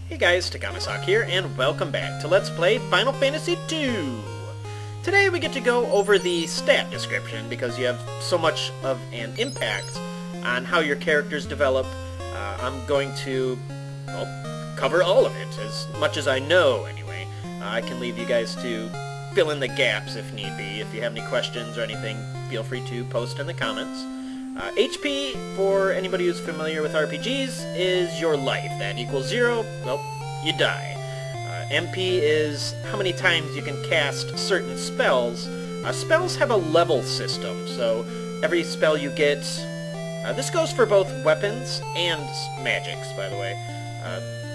Hey guys, Takamisak here, and welcome back to Let's Play Final Fantasy II! Today we get to go over the stat description, because you have so much of an impact on how your characters develop. I'm going to, well, cover all of it, as much as I know, anyway. I can leave you guys to fill in the gaps if need be. If you have any questions or anything, feel free to post in the comments. HP, for anybody who's familiar with RPGs, is your life. That equals 0, well, you die. MP is how many times you can cast certain spells. Spells have a level system, so every spell you get... this goes for both weapons and magics, by the way.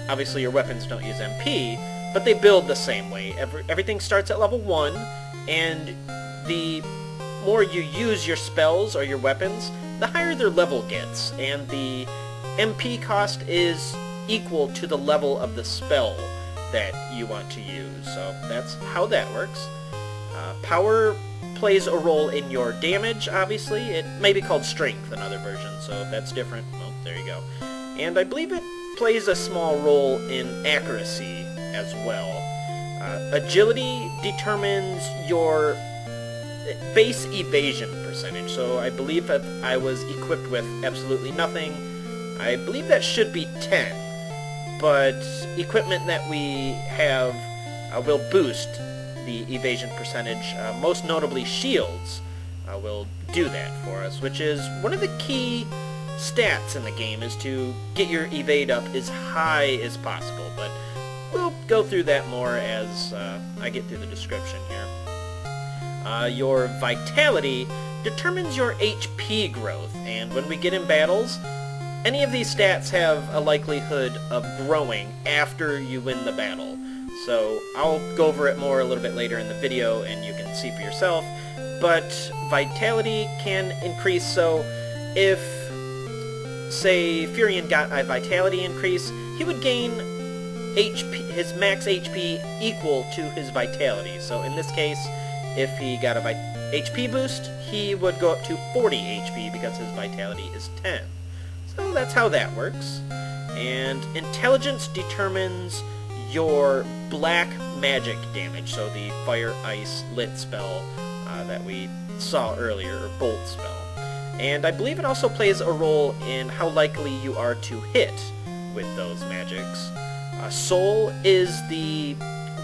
Obviously your weapons don't use MP, but they build the same way. Everything starts at level 1, and the more you use your spells or your weapons, the higher their level gets, and the MP cost is equal to the level of the spell that you want to use. So that's how that works. Power plays a role in your damage, obviously. It may be called strength in other versions, so if that's different, well, there you go. And I believe it plays a small role in accuracy as well. Agility determines your base evasion percentage, so I believe if I was equipped with absolutely nothing, I believe that should be 10, but equipment that we have will boost the evasion percentage. Most notably shields will do that for us, which is one of the key stats in the game, is to get your evade up as high as possible, but we'll go through that more as I get through the description here. Your vitality determines your HP growth, and when we get in battles, any of these stats have a likelihood of growing after you win the battle. So I'll go over it more a little bit later in the video and you can see for yourself, but vitality can increase. So if, say, Furion got a vitality increase, he would gain his max HP equal to his vitality. So in this case, if he got a HP boost, he would go up to 40 HP because his vitality is 10. So that's how that works. And intelligence determines your black magic damage, so the fire, ice, lit spell that we saw earlier, or bolt spell. And I believe it also plays a role in how likely you are to hit with those magics. Soul is the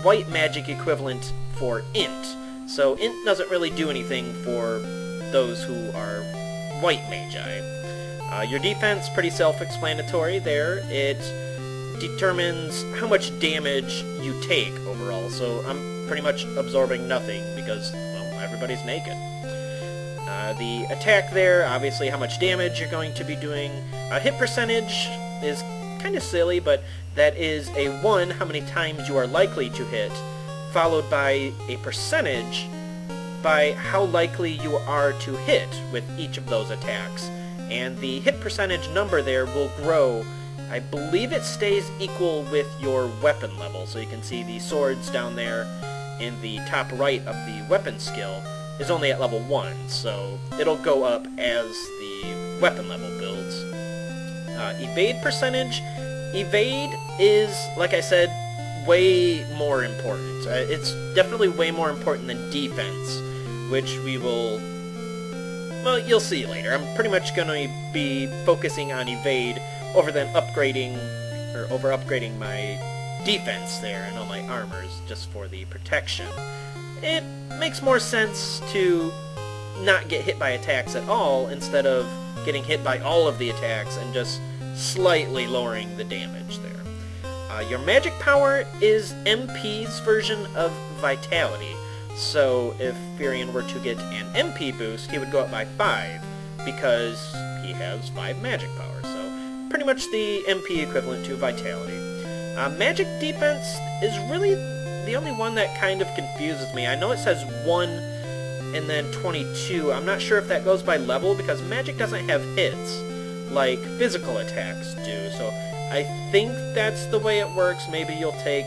white magic equivalent for int. So int doesn't really do anything for those who are white magi. Your defense, pretty self-explanatory there. It determines how much damage you take overall. So I'm pretty much absorbing nothing because, well, everybody's naked. The attack there, obviously how much damage you're going to be doing. Hit percentage is kind of silly, but that is a 1, how many times you are likely to hit, followed by a percentage by how likely you are to hit with each of those attacks. And the hit percentage number there will grow. I believe it stays equal with your weapon level. So you can see the swords down there in the top right of the weapon skill is only at level 1. So it'll go up as the weapon level builds. Evade percentage. Evade is, like I said, way more important. It's definitely way more important than defense, which we will... well, you'll see later. I'm pretty much going to be focusing on evade over upgrading my defense there and all my armors just for the protection. It makes more sense to not get hit by attacks at all instead of getting hit by all of the attacks and just slightly lowering the damage there. Your magic power is MP's version of vitality. So if Furion were to get an MP boost, he would go up by 5 because he has 5 magic power. So pretty much the MP equivalent to vitality. Magic defense is really the only one that kind of confuses me. I know it says 1 and then 22. I'm not sure if that goes by level because magic doesn't have hits like physical attacks do. So I think that's the way it works. Maybe you'll take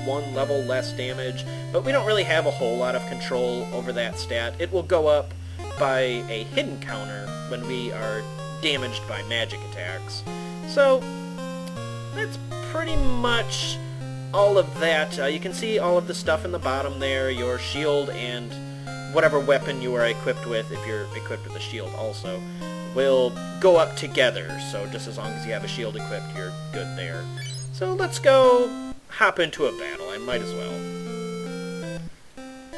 1 level less damage, but we don't really have a whole lot of control over that stat. It will go up by a hidden counter when we are damaged by magic attacks. So that's pretty much all of that. You can see all of the stuff in the bottom there, your shield and whatever weapon you are equipped with, if you're equipped with a shield also, will go up together. So just as long as you have a shield equipped, you're good there. So let's go hop into a battle. I might as well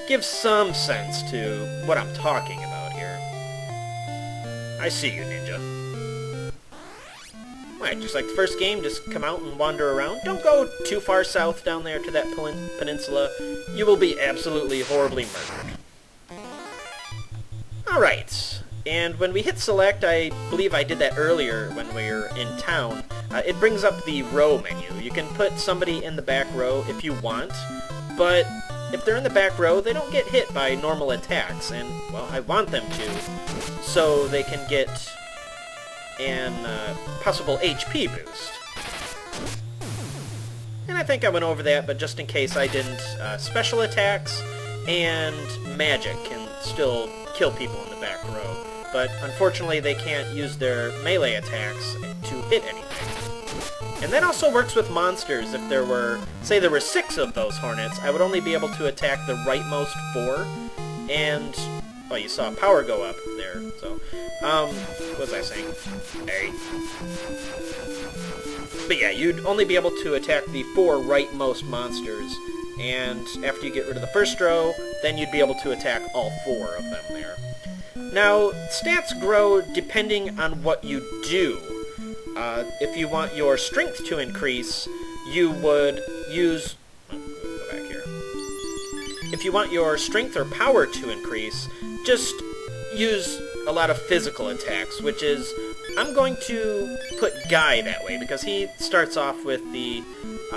give some sense to what I'm talking about here. I see you, ninja. Right, just like the first game, just come out and wander around. Don't go too far south down there to that peninsula. You will be absolutely horribly murdered. Alright, and when we hit select, I believe I did that earlier when we were in town, it brings up the row menu. You can put somebody in the back row if you want, but if they're in the back row, they don't get hit by normal attacks, and, well, I want them to, so they can get an possible HP boost. And I think I went over that, but just in case I didn't, special attacks and magic can still kill people in the back row, but unfortunately they can't use their melee attacks to hit anything. And that also works with monsters. If there were, say there were 6 of those hornets, I would only be able to attack the rightmost 4, and, well, you saw power go up there, so, what was I saying? A. But yeah, you'd only be able to attack the 4 rightmost monsters, and after you get rid of the first row, then you'd be able to attack all 4 of them there. Now, stats grow depending on what you do. If you want your strength to increase, you would use... Oh, go back here. If you want your strength or power to increase, just use a lot of physical attacks, which is... I'm going to put Guy that way, because he starts off with the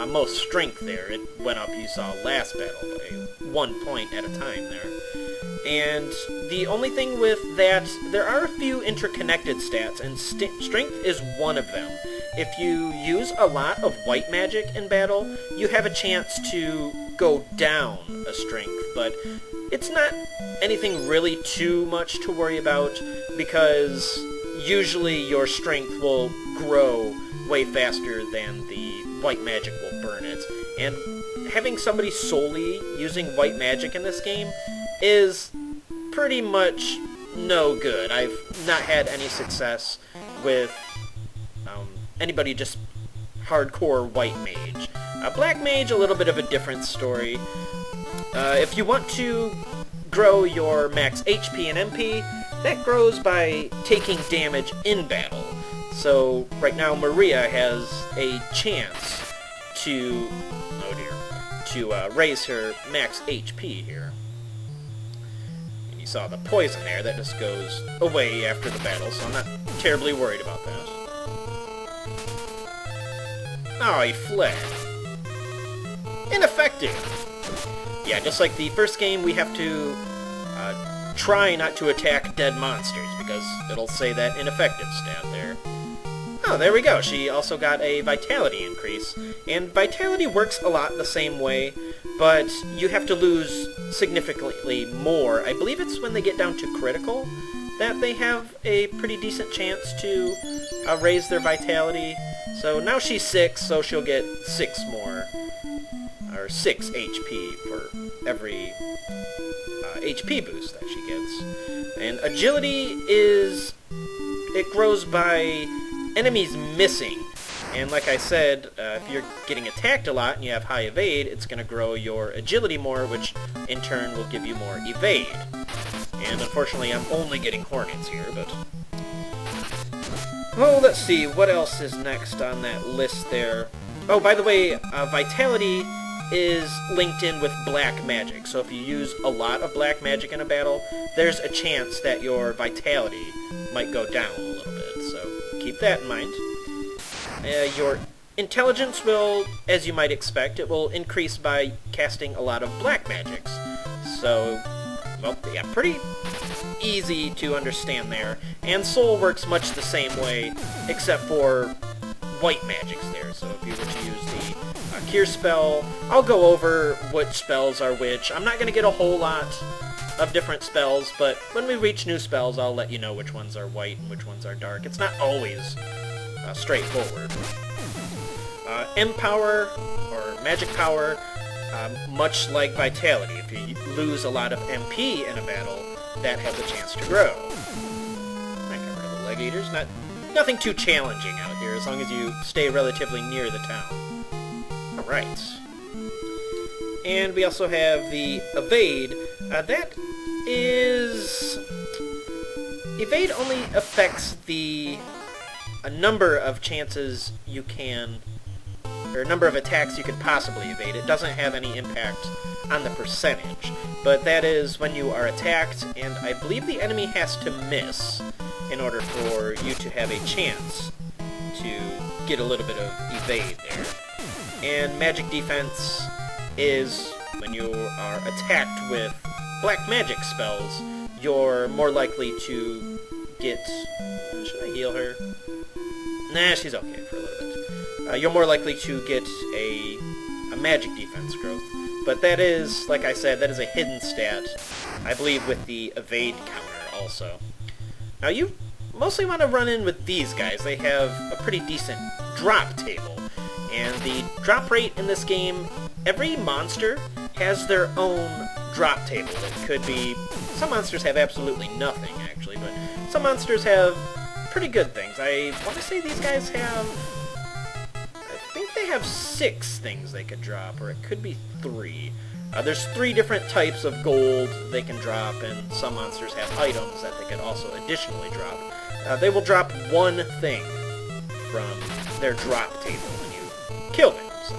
most strength there. It went up, you saw, last battle, by 1 point at a time there. And the only thing with that, there are a few interconnected stats, and strength is one of them. If you use a lot of white magic in battle, you have a chance to go down a strength, but it's not anything really too much to worry about, because usually your strength will grow way faster than the white magic will burn it. And having somebody solely using white magic in this game is pretty much no good. I've not had any success with anybody just hardcore white mage. Black mage, a little bit of a different story. If you want to grow your max HP and MP, that grows by taking damage in battle. So right now Maria has a chance to, oh dear, to raise her max HP here. And you saw the poison there, that just goes away after the battle, so I'm not terribly worried about that. Oh, he fled. Ineffective! Yeah, just like the first game, we have to try not to attack dead monsters, because it'll say that ineffective stat there. Oh, there we go. She also got a vitality increase. And vitality works a lot the same way, but you have to lose significantly more. I believe it's when they get down to critical that they have a pretty decent chance to raise their vitality. So now she's 6, so she'll get 6 more, or 6 HP for every HP boost that she gets. And agility is, it grows by enemies missing. And like I said, if you're getting attacked a lot and you have high evade, it's going to grow your agility more, which in turn will give you more evade. And unfortunately I'm only getting hornets here, but... Oh, let's see, what else is next on that list there? Oh, by the way, vitality is linked in with black magic, so if you use a lot of black magic in a battle, there's a chance that your vitality might go down a little bit, so keep that in mind. Your intelligence will, as you might expect, it will increase by casting a lot of black magics. So, well, yeah, pretty easy to understand there. And soul works much the same way, except for white magics there. So if you were to use the cure spell, I'll go over which spells are which. I'm not going to get a whole lot of different spells, but when we reach new spells, I'll let you know which ones are white and which ones are dark. It's not always straightforward. M power, or magic power, much like Vitality. If you lose a lot of MP in a battle, that has a chance to grow. I got rid of the leg eaters. Nothing too challenging out here, as long as you stay relatively near the town. Alright. And we also have the Evade. That is... Evade only affects a number of chances you can... or a number of attacks you could possibly evade. It doesn't have any impact on the percentage. But that is when you are attacked, and I believe the enemy has to miss in order for you to have a chance to get a little bit of evade there. And magic defense is when you are attacked with black magic spells, you're more likely to get... should I heal her? Nah, she's okay for a little bit. You're more likely to get a magic defense growth. But that is, like I said, that is a hidden stat, I believe, with the evade counter also. Now you mostly want to run in with these guys. They have a pretty decent drop table. And the drop rate in this game, every monster has their own drop table. It could be... some monsters have absolutely nothing, actually, but some monsters have pretty good things. I want to say these guys have... I think they have 6 things they could drop, or it could be 3. There's 3 different types of gold they can drop, and some monsters have items that they could also additionally drop. They will drop 1 thing from their drop table when you kill them. So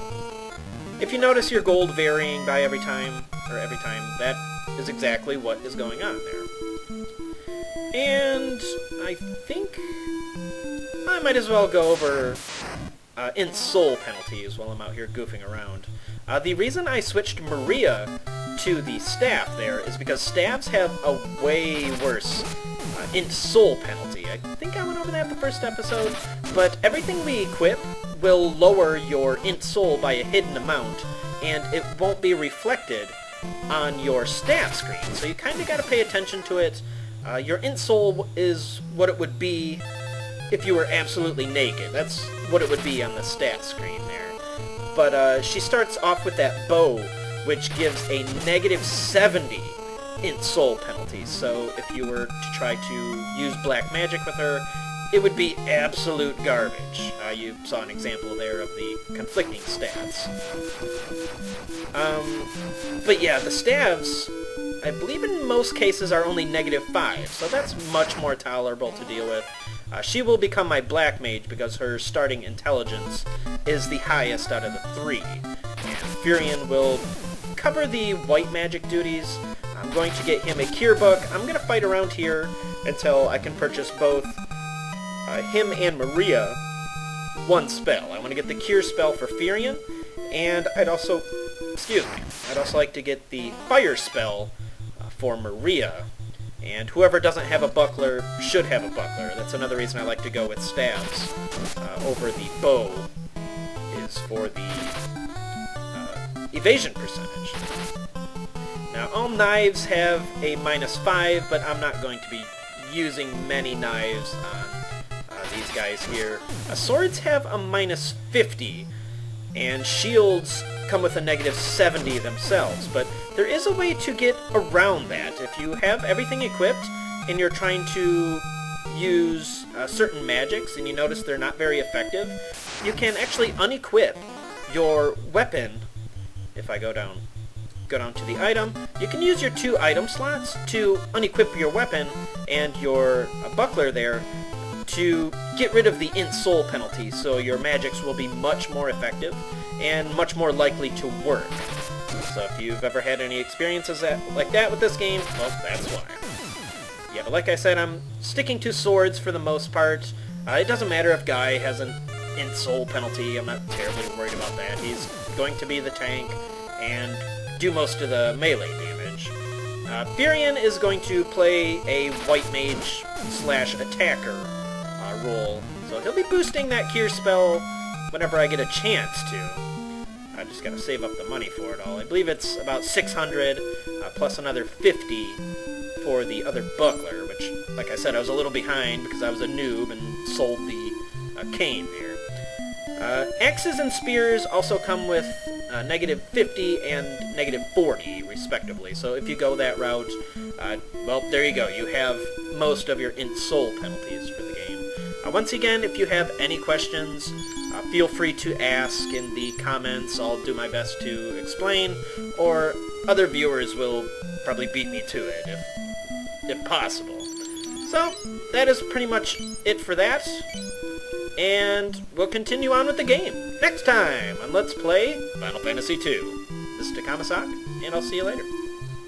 if you notice your gold varying by every time, that is exactly what is going on there. And I think I might as well go over int soul penalties while I'm out here goofing around. The reason I switched Maria to the staff there is because staffs have a way worse int soul penalty. I think I went over that the first episode, but everything we equip will lower your int soul by a hidden amount, and it won't be reflected on your stat screen, so you kind of got to pay attention to it. Your int soul is what it would be if you were absolutely naked. That's what it would be on the stat screen there. But she starts off with that bow, which gives a negative 70 int soul penalty, so if you were to try to use black magic with her, it would be absolute garbage. You saw an example there of the conflicting stats. But yeah, the staves, I believe in most cases, are only negative 5, so that's much more tolerable to deal with. She will become my black mage because her starting intelligence is the highest out of the 3. And Furion will cover the white magic duties. I'm going to get him a cure book. I'm going to fight around here until I can purchase both him and Maria 1 spell. I want to get the cure spell for Furion, and I'd also like to get the fire spell for Maria. And whoever doesn't have a buckler should have a buckler. That's another reason I like to go with staves over the bow, is for the evasion percentage. Now, all knives have a -5, but I'm not going to be using many knives on these guys here. Swords have a -50, and shields come with a -70 themselves, but there is a way to get around that. If you have everything equipped and you're trying to use certain magics and you notice they're not very effective, you can actually unequip your weapon. If I go down to the item, you can use your 2 item slots to unequip your weapon and your buckler there to get rid of the int soul penalty, so your magics will be much more effective and much more likely to work. So if you've ever had any experiences like that with this game, well, that's why. Yeah, but like I said, I'm sticking to swords for the most part. It doesn't matter if Guy has an int soul penalty, I'm not terribly worried about that. He's going to be the tank and do most of the melee damage. Furion is going to play a white mage / attacker role, so he'll be boosting that cure spell whenever I get a chance to. I just gotta save up the money for it all. I believe it's about 600 plus another 50 for the other buckler, which, like I said, I was a little behind because I was a noob and sold the cane there. Axes and spears also come with -50 and -40, respectively. So if you go that route, well, there you go. You have most of your int soul penalties for the game. Once again, if you have any questions, feel free to ask in the comments. I'll do my best to explain, or other viewers will probably beat me to it, if possible. So, that is pretty much it for that. And we'll continue on with the game next time on Let's Play Final Fantasy II. This is Takamasak, and I'll see you later.